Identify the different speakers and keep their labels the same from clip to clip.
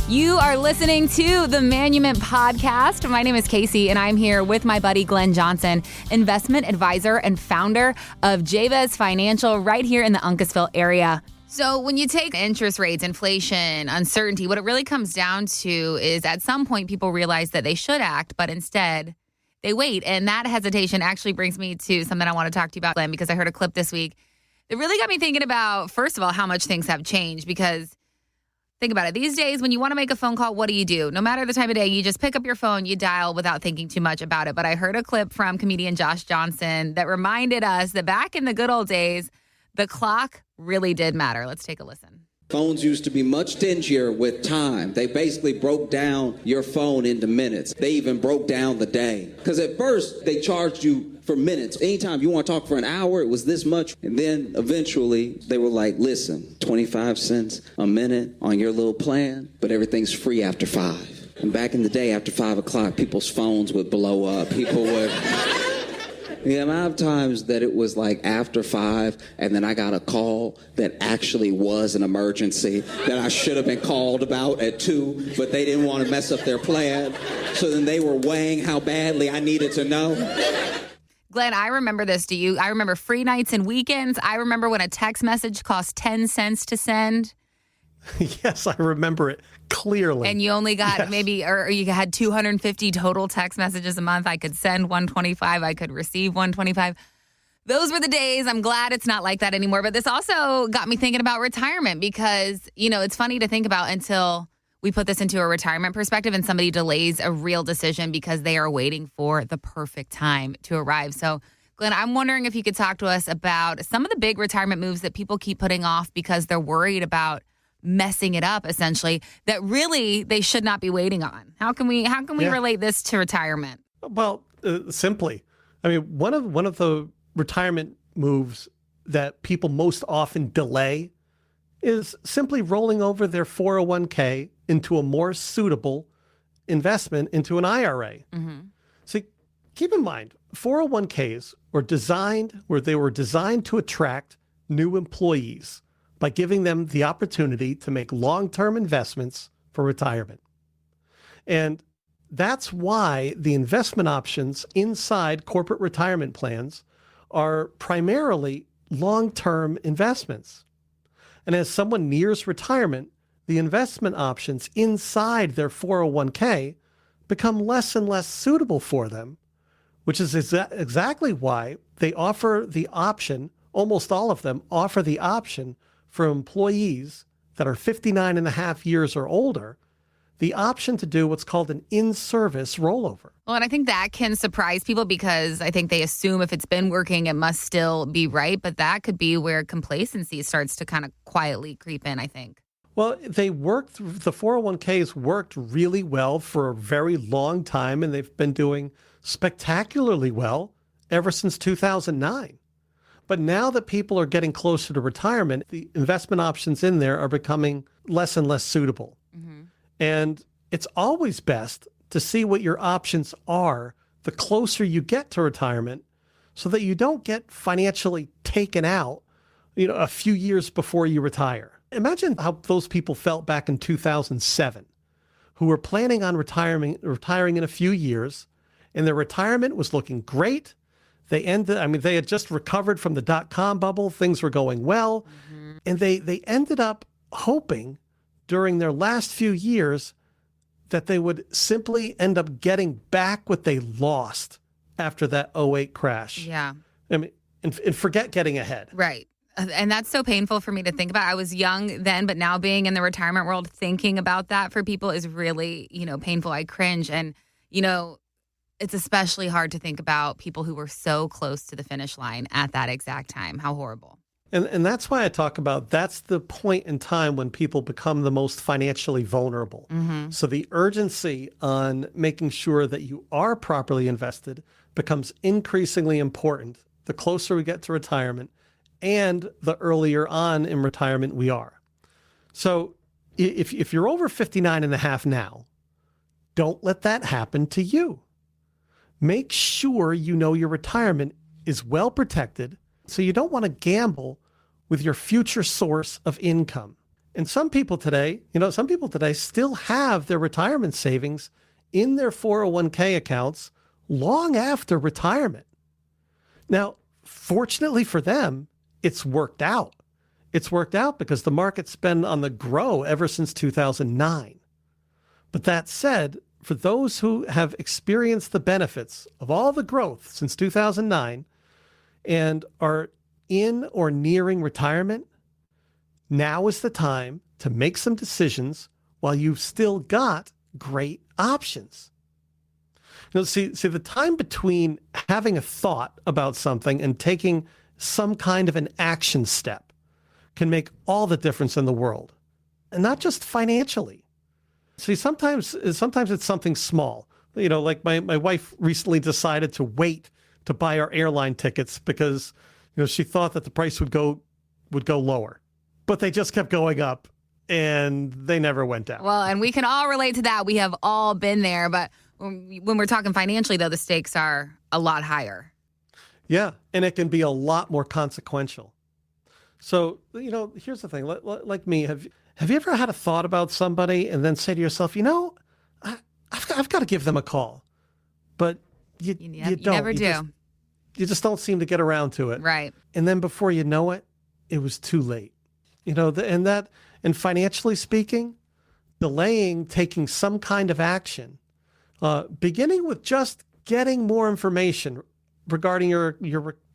Speaker 1: You are listening to the Manumit Podcast. My name is Casey, and I'm here with my buddy Glenn Johnson, investment advisor and founder of Jabez Financial right here in the Uncasville area. So when you take interest rates, inflation, uncertainty, what it really comes down to is at some point people realize that they should act, but instead they wait. And that hesitation actually brings me to something I want to talk to you about, Glenn, because I heard a clip this week that really got me thinking about, first of all, how much things have changed. Because think about it. These days, when you want to make a phone call, what do? No matter the time of day, you just pick up your phone, you dial without thinking too much about it. But I heard a clip from comedian Josh Johnson that reminded us that back in the good old days, the clock really did matter. Let's take a listen.
Speaker 2: Phones used to be much stingier with time. They basically broke down your phone into minutes. They even broke down the day. Because at first, they charged you for minutes. Anytime you want to talk for an hour, it was this much. And then eventually, they were like, listen, 25 cents a minute on your little plan, but everything's free after 5. And back in the day, after 5 o'clock, people's phones would blow up. People would... The amount of times that it was like after 5 and then I got a call that actually was an emergency that I should have been called about at 2, but they didn't want to mess up their plan. So then they were weighing how badly I needed to know.
Speaker 1: Glenn, I remember this. Do you? I remember free nights and weekends. I remember when a text message cost 10 cents to send.
Speaker 3: Yes, I remember it clearly.
Speaker 1: And you only got or you had 250 total text messages a month. I could send 125. I could receive 125. Those were the days. I'm glad it's not like that anymore. But this also got me thinking about retirement because, you know, it's funny to think about until we put this into a retirement perspective and somebody delays a real decision because they are waiting for the perfect time to arrive. So, Glenn, I'm wondering if you could talk to us about some of the big retirement moves that people keep putting off because they're worried about messing it up, essentially, that really they should not be waiting on. How can we relate this to retirement?
Speaker 3: Well, simply, I mean, one of the retirement moves that people most often delay is simply rolling over their 401k into a more suitable investment into an IRA. Mm-hmm. So keep in mind, 401ks were designed to attract new employees by giving them the opportunity to make long-term investments for retirement. And that's why the investment options inside corporate retirement plans are primarily long-term investments. And as someone nears retirement, the investment options inside their 401k become less and less suitable for them, which is exactly why they offer the option, almost all of them offer the option for employees that are 59 and a half years or older, the option to do what's called an in-service rollover.
Speaker 1: Well, and I think that can surprise people because I think they assume if it's been working, it must still be right. But that could be where complacency starts to kind of quietly creep in, I think.
Speaker 3: Well, the 401ks worked really well for a very long time, and they've been doing spectacularly well ever since 2009. But now that people are getting closer to retirement, the investment options in there are becoming less and less suitable. Mm-hmm. And it's always best to see what your options are the closer you get to retirement so that you don't get financially taken out, a few years before you retire. Imagine how those people felt back in 2007 who were planning on retiring in a few years, and their retirement was looking great. They had just recovered from the dot-com bubble. Things were going well. Mm-hmm. And they ended up hoping during their last few years that they would simply end up getting back what they lost after that 2008 crash.
Speaker 1: Yeah.
Speaker 3: I mean, and forget getting ahead.
Speaker 1: Right. And that's so painful for me to think about. I was young then, but now being in the retirement world, thinking about that for people is really, painful. I cringe. And, it's especially hard to think about people who were so close to the finish line at that exact time. How horrible.
Speaker 3: And that's why I talk about that's the point in time when people become the most financially vulnerable. Mm-hmm. So the urgency on making sure that you are properly invested becomes increasingly important the closer we get to retirement and the earlier on in retirement we are. So if you're over 59 and a half now, don't let that happen to you. Make sure you know your retirement is well protected, so you don't want to gamble with your future source of income. And some people today still have their retirement savings in their 401k accounts long after retirement. Now, fortunately for them, it's worked out. It's worked out because the market's been on the grow ever since 2009. But that said, for those who have experienced the benefits of all the growth since 2009 and are in or nearing retirement, now is the time to make some decisions while you've still got great options. See, the time between having a thought about something and taking some kind of an action step can make all the difference in the world, and not just financially. See, sometimes it's something small. Like my wife recently decided to wait to buy our airline tickets because she thought that the price would go lower, but they just kept going up and they never went down.
Speaker 1: Well, and we can all relate to that. We have all been there, but when we're talking financially, though, the stakes are a lot higher.
Speaker 3: Yeah, and it can be a lot more consequential. So, here's the thing. Like me, have you ever had a thought about somebody and then say to yourself, I've got to give them a call, but you don't.
Speaker 1: Never do.
Speaker 3: You just don't seem to get around to it.
Speaker 1: Right.
Speaker 3: And then before you know it, it was too late. And financially speaking, delaying taking some kind of action, beginning with just getting more information regarding your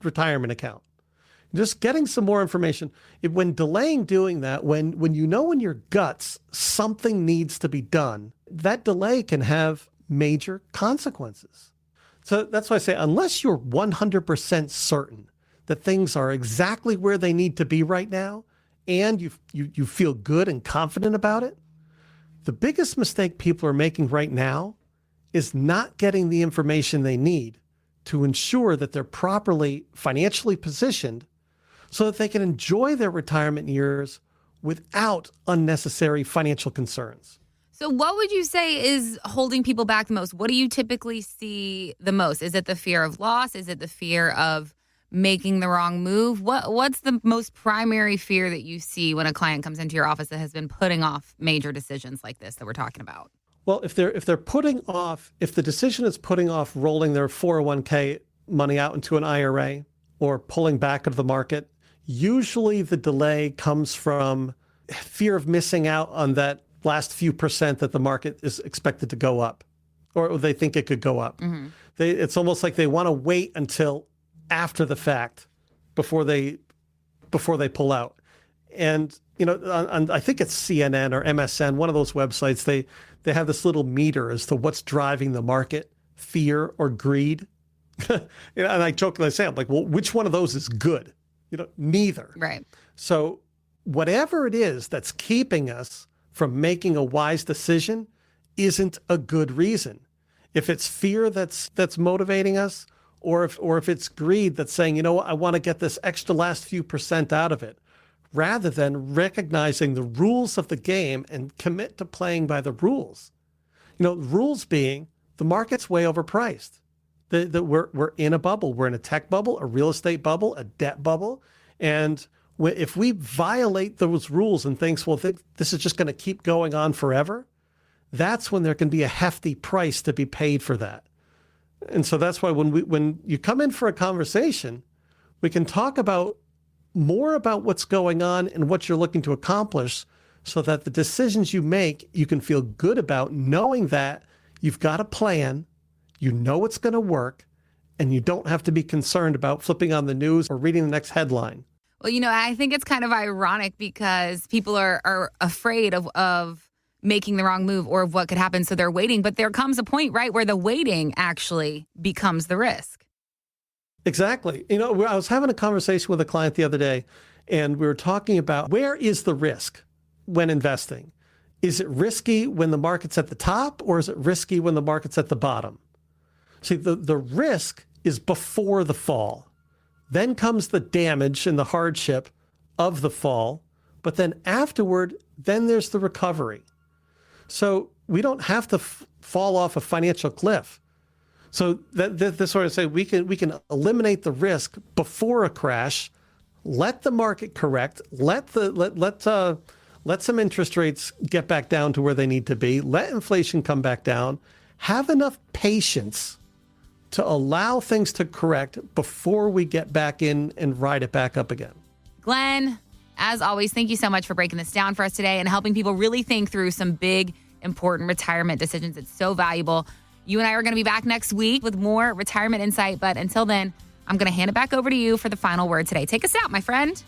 Speaker 3: retirement account. Just getting some more information. When delaying doing that, when you know in your guts something needs to be done, that delay can have major consequences. So that's why I say, unless you're 100% certain that things are exactly where they need to be right now, and you feel good and confident about it, the biggest mistake people are making right now is not getting the information they need to ensure that they're properly financially positioned so that they can enjoy their retirement years without unnecessary financial concerns.
Speaker 1: So what would you say is holding people back the most? What do you typically see the most? Is it the fear of loss? Is it the fear of making the wrong move? What's the most primary fear that you see when a client comes into your office that has been putting off major decisions like this that we're talking about?
Speaker 3: Well, if the decision is putting off rolling their 401k money out into an IRA or pulling back of the market, usually the delay comes from fear of missing out on that last few percent that the market is expected to go up, or they think it could go up. Mm-hmm. It's almost like they want to wait until after the fact before they pull out. And I think it's CNN or MSN, one of those websites, they have this little meter as to what's driving the market, fear or greed. And I jokingly say, I'm like, well, which one of those is good? Neither.
Speaker 1: Right. So
Speaker 3: whatever it is that's keeping us from making a wise decision isn't a good reason. If it's fear that's motivating us, or if it's greed that's saying, I want to get this extra last few percent out of it, rather than recognizing the rules of the game and commit to playing by the rules. Rules being the market's way overpriced. We're in a bubble. We're in a tech bubble, a real estate bubble, a debt bubble. And if we violate those rules and think, well, this is just going to keep going on forever, that's when there can be a hefty price to be paid for that. And so that's why when you come in for a conversation, we can talk more about what's going on and what you're looking to accomplish so that the decisions you make, you can feel good about knowing that you've got a plan, you know it's going to work, and you don't have to be concerned about flipping on the news or reading the next headline.
Speaker 1: Well, I think it's kind of ironic because people are afraid of making the wrong move or of what could happen, so they're waiting. But there comes a point, right, where the waiting actually becomes the risk.
Speaker 3: Exactly. I was having a conversation with a client the other day, and we were talking about where is the risk when investing? Is it risky when the market's at the top, or is it risky when the market's at the bottom? See, the risk is before the fall. Then comes the damage and the hardship of the fall. But then afterward, then there's the recovery. So we don't have to fall off a financial cliff. So this sort of say we can eliminate the risk before a crash, let the market correct, let Let some interest rates get back down to where they need to be. Let inflation come back down. Have enough patience to allow things to correct before we get back in and ride it back up again.
Speaker 1: Glenn, as always, thank you so much for breaking this down for us today and helping people really think through some big, important retirement decisions. It's so valuable. You and I are going to be back next week with more retirement insight. But until then, I'm going to hand it back over to you for the final word today. Take us out, my friend.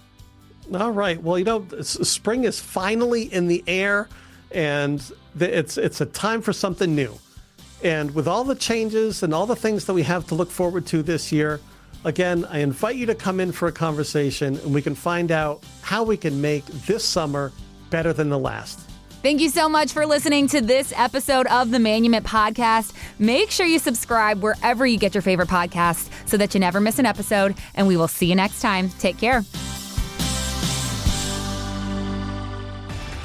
Speaker 3: All right. Well, spring is finally in the air, and it's a time for something new. And with all the changes and all the things that we have to look forward to this year, again, I invite you to come in for a conversation, and we can find out how we can make this summer better than the last.
Speaker 1: Thank you so much for listening to this episode of the Manumit Podcast. Make sure you subscribe wherever you get your favorite podcasts so that you never miss an episode, and we will see you next time. Take care.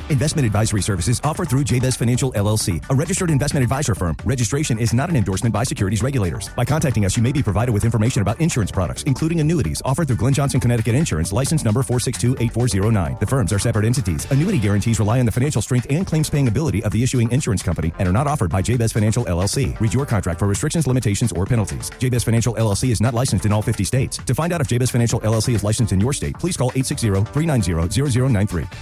Speaker 4: Investment advisory services offered through Jabez Financial, LLC, a registered investment advisor firm. Registration is not an endorsement by securities regulators. By contacting us, you may be provided with information about insurance products, including annuities, offered through Glenn Johnson, Connecticut Insurance, license number 4628409. The firms are separate entities. Annuity guarantees rely on the financial strength and claims-paying ability of the issuing insurance company and are not offered by Jabez Financial, LLC. Read your contract for restrictions, limitations, or penalties. Jabez Financial, LLC is not licensed in all 50 states. To find out if Jabez Financial, LLC is licensed in your state, please call 860-390-0093.